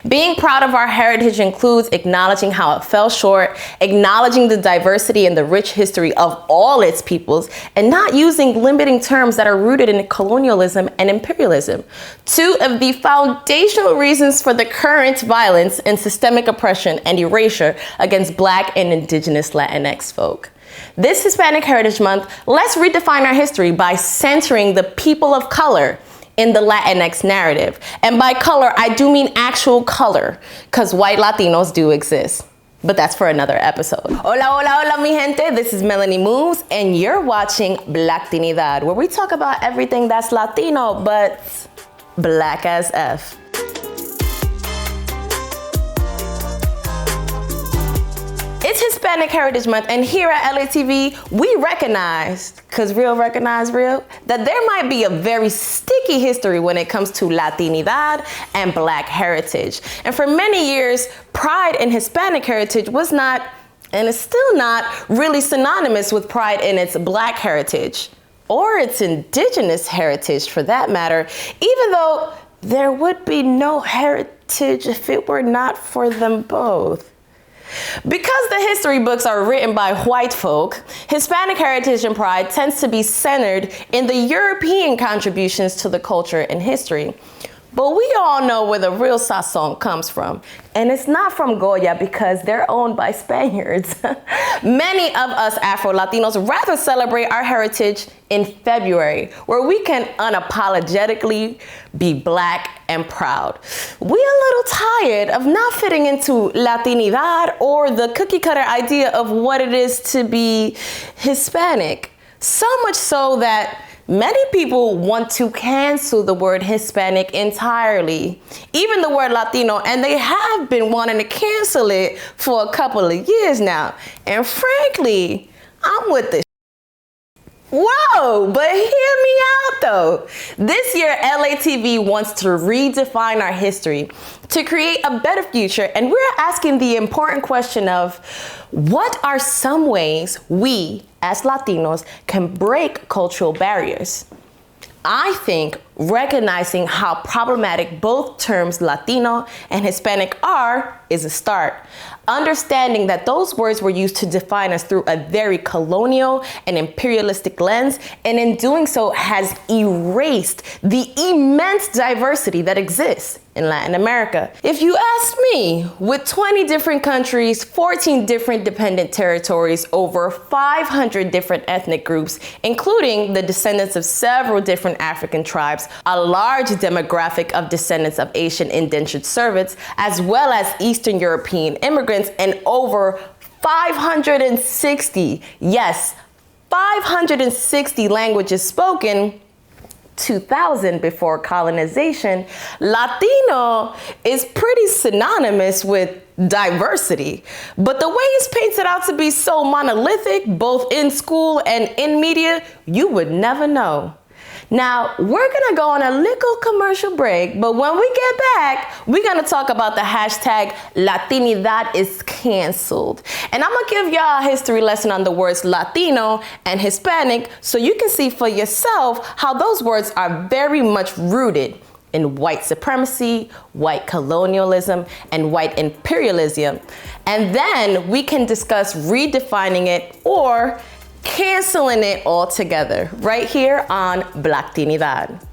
Being proud of our heritage includes acknowledging how it fell short, acknowledging the diversity and the rich history of all its peoples, and not using limiting terms that are rooted in colonialism and imperialism. Two of the foundational reasons for the current violence and systemic oppression and erasure against Black and Indigenous Latinx folk. This Hispanic Heritage Month, let's redefine our history by centering the people of color in the Latinx narrative. And by color, I do mean actual color, because white Latinos do exist. But that's for another episode. Hola, hola, hola, mi gente. This is Melany Movez, and you're watching Blacktinidad, where we talk about everything that's Latino, but Black as F. It's Hispanic Heritage Month, and here at LATV, we recognize, because real recognize real, that there might be a very sticky history when it comes to Latinidad and Black heritage. And for many years, pride in Hispanic heritage was not, and is still not, really synonymous with pride in its Black heritage, or its Indigenous heritage for that matter, even though there would be no heritage if it were not for them both. Because the history books are written by white folk, Hispanic heritage and pride tends to be centered in the European contributions to the culture and history. But we all know where the real sazon comes from, and it's not from Goya because they're owned by Spaniards. Many of us Afro-Latinos rather celebrate our heritage in February, where we can unapologetically be Black and proud. We're a little tired of not fitting into Latinidad or the cookie cutter idea of what it is to be Hispanic. So much so that many people want to cancel the word Hispanic entirely, even the word Latino, and they have been wanting to cancel it for a couple of years now. And frankly, I'm with this. Whoa, but hear me out though. This year, LATV wants to redefine our history to create a better future, and we're asking the important question of what are some ways we as Latinos can break cultural barriers? I think recognizing how problematic both terms Latino and Hispanic are is a start. Understanding that those words were used to define us through a very colonial and imperialistic lens, and in doing so has erased the immense diversity that exists in Latin America. If you ask me, with 20 different countries, 14 different dependent territories, over 500 different ethnic groups, including the descendants of several different African tribes, a large demographic of descendants of Asian indentured servants, as well as Eastern European immigrants, and over 560, yes, 560 languages spoken, 2000 before colonization, Latino is pretty synonymous with diversity. But the way it's painted out to be so monolithic, both in school and in media, you would never know. Now, we're gonna go on a little commercial break, but when we get back, we're gonna talk about the hashtag Latinidad is canceled. And I'm gonna give y'all a history lesson on the words Latino and Hispanic so you can see for yourself how those words are very much rooted in white supremacy, white colonialism, and white imperialism. And then we can discuss redefining it or canceling it altogether right here on Blacktinidad.